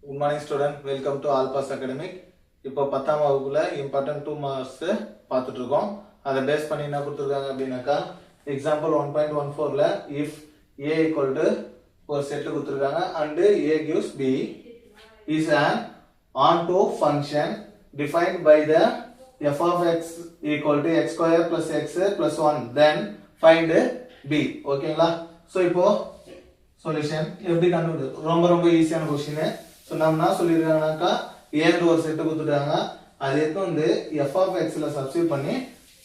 Good morning student, welcome to All Pass Academic. இப்போ 10ஆம் வகுப்புல important 2 marks பார்த்துட்டு இருக்கோம். அதை பேஸ் பண்ணி என்ன கொடுத்திருக்காங்க அப்படினாக்கா example 1.14ல if a equal to ஒரு செட் கொடுத்திருக்காங்க and a gives b is an onto function defined by the f of x equal to x square plus x plus 1 then find b. ஓகேங்களா? So இப்போ solution எப்படி கண்டுபிடிக்கிறது ரொம்ப ஈஸியான question. So நாம என்ன சொல்லிருக்காங்கனாக்கா a ன்ற ஒரு செட் கொடுத்துட்டாங்க. அதை எடுத்து வந்து f of x ல சப்ஸ்டிட்யூட் பண்ணி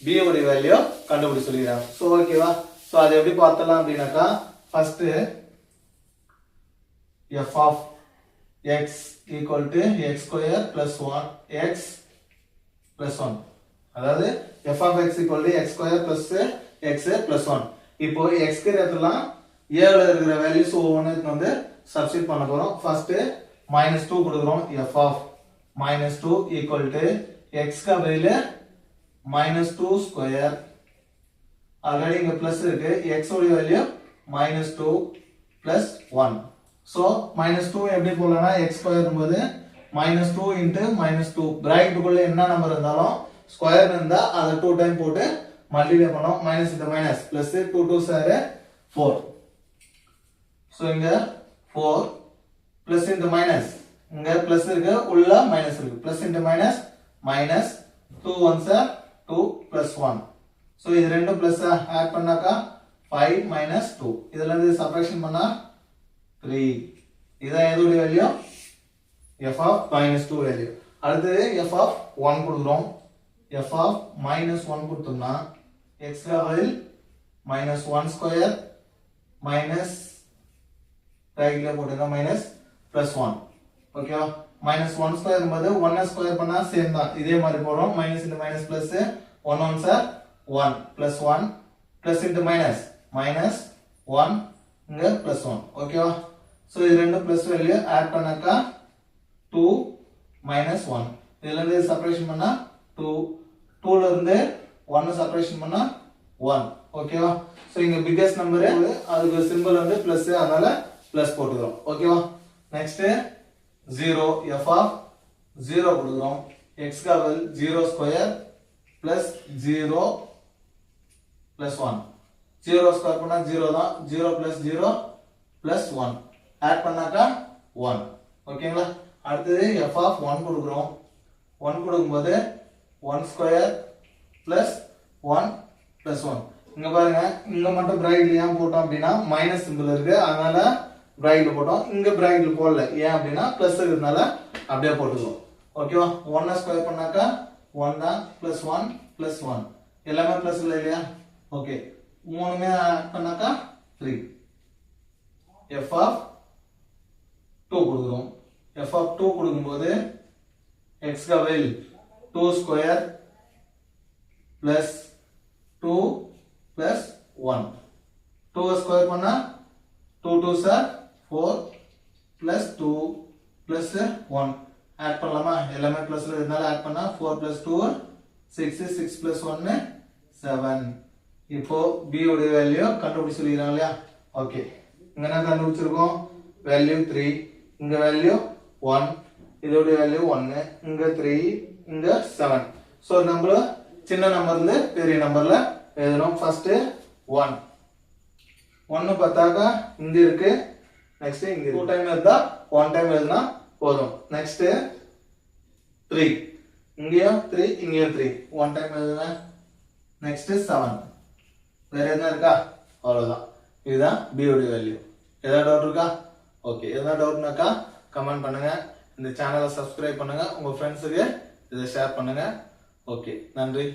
b ஓட வேல்யூ கண்டுபிடி சொல்லிருக்காங்க. சோ ஓகேவா? சோ அதை எப்படி பார்த்தலாம் அப்படினாக்கா first f of x equal to x square plus 1 x plus 1. அதாவது f of x equal to x square plus x plus 1. இப்போ x க்கு இடத்துலலாம் a ல இருக்கிற வேல்யூஸ் ஒவ்வொன்றுக்கு வந்து சப்ஸ்டிட்யூட் பண்ண போறோம். ஃபர்ஸ்ட் -2 கொடுக்கிறோம். f of -2 equal to x का வேல்யூ -2 ஸ்கொயர். ஆல்ரெடி இங்க பிளஸ் இருக்கு. x ஓட வேல்யூ -2 plus 1. சோ -2 எப்படி போடலாம்னா x ஸ்கொயர் என்பது -2 into -2 பிராக்கெட்டுக்குள்ள என்ன நம்பர் இருந்தாலும் ஸ்கொயர் இருந்தா அதை 2 டைம் போட்டு மல்டிப்ளை பண்ணோம். மைனஸ் இந்த மைனஸ் பிளஸ் 2 2 சார் 4. சோ இங்க 4 plus into minus இங்க plus இருக்கு உள்ள மைனஸ் இருக்கு. plus into minus minus 2 1s are 2 plus 1. So இது ரெண்டும் பிளஸ் ஆட் பண்ணாக்கா 5 minus 2. இதல இருந்து சப்ட்ராக்ஷன் பண்ணா 3. இதான் எதோட வேல்யூ? f of -2 value. அடுத்து f of 1 கொடுக்கிறோம். f of -1 கொடுத்தோம்னா x வேல்யூ -1 ஸ்கொயர் minus ரைட்ல போடுங்க minus plus 1. ஓகேவா? -1 ஸ்கொயர் என்பது 1 ஸ்கொயர் பண்ணா சேம் தான். இதே மாதிரி போறோம். Minus into minus plus 1 1s are 1 plus 1 plus into minus minus 1 இங்க plus 1. ஓகேவா? சோ இது ரெண்டும் பிளஸ் வேல்யூ ஆட் பண்ணாக்கா 2 minus 1. இதல இருந்து செப்பரேஷன் பண்ணா 2 2 ல இருந்து 1 செப்பரேஷன் பண்ணா 1. ஓகேவா? சோ இங்க பிக்கஸ்ட் நம்பர் அதுக்கு சிம்பல் வந்து பிளஸ், அதனால பிளஸ் போட்டுறோம். ஓகேவா? நெக்ஸ்ட் 0 f of 0 கொடுக்கிறோம். x का value 0 square plus 0 plus 1. 0 square பண்ணா 0 தான். 0 plus 0 plus 1 ஆட் பண்ணாக்கா 1. ஓகேங்களா? அடுத்து f of 1 கொடுக்கிறோம். 1 கொடுக்கும்போது 1 ஸ்கொயர் plus 1 plus 1. இங்க பாருங்க, இங்க மட்டும் பிராக்கெட்ல ஏன் போட்டோம் அப்படினா மைனஸ் சிம்பல் இருக்கு, அதனால பிராக்கெட்ல போட்டோம். இங்க பிராக்கெட்ல போடல. ஏன் அப்படினா பிளஸ் இருக்கிறதுனால அப்படியே போட்டுறோம். ஓகேவா? 1 ஸ்கொயர் பண்ணாக்கா 1 தான் plus 1 plus 1. எல்லாமே பிளஸ் இல்லையா? ஓகே. மூணுமே ஆட் பண்ணாக்கா 3. f of 2 கொடுக்கிறோம். f of 2 கொடுக்கும்போது x का value 2 square plus 2 plus 1. 2 square பண்ணா 2 2s are 4 plus 2 plus 1 add பண்ணலாமா? எல்லாமே பிளஸ்ல இருந்தால ஆட் பண்ணா 4 plus 2 6 6 plus 1 7. இப்போ b ஓட வேல்யூ கண்டுபிடி சொல்லிறாங்க இல்லையா? ஓகே. இங்க என்ன கண்டுபிடிச்சிருக்கோம்? வேல்யூ 3, இங்க வேல்யூ 1, இதோட வேல்யூ 1, இங்க 3, இங்க 7. சோ நம்ம சின்ன நம்பர்ல இருந்து பெரிய நம்பர்ல எழுதணும். ஃபர்ஸ்ட் 1 1 பார்த்தாக்கா இங்க இருக்கு. நெக்ஸ்ட் இங்க 2 டைம் எழுதா 1 டைம் எழுதுனா போதும். நெக்ஸ்ட் 3 இங்கேயும் 3 இங்கேயும் 3 1 டைம் எழுதுனா. நெக்ஸ்ட் 7. வேற என்ன இருக்கா? அவ்வளவுதான். இதுதான் b ஓட வேல்யூ. ஏதாவது டவுட் இருக்கா? ஓகே. ஏதாவது டவுட்னாக்கா கமெண்ட் பண்ணுங்க. இந்த சேனலை சப்ஸ்கிரைப் பண்ணுங்க. உங்க ஃப்ரெண்ட்ஸுக்கு இதை ஷேர் பண்ணுங்க. ஓகே. நன்றி.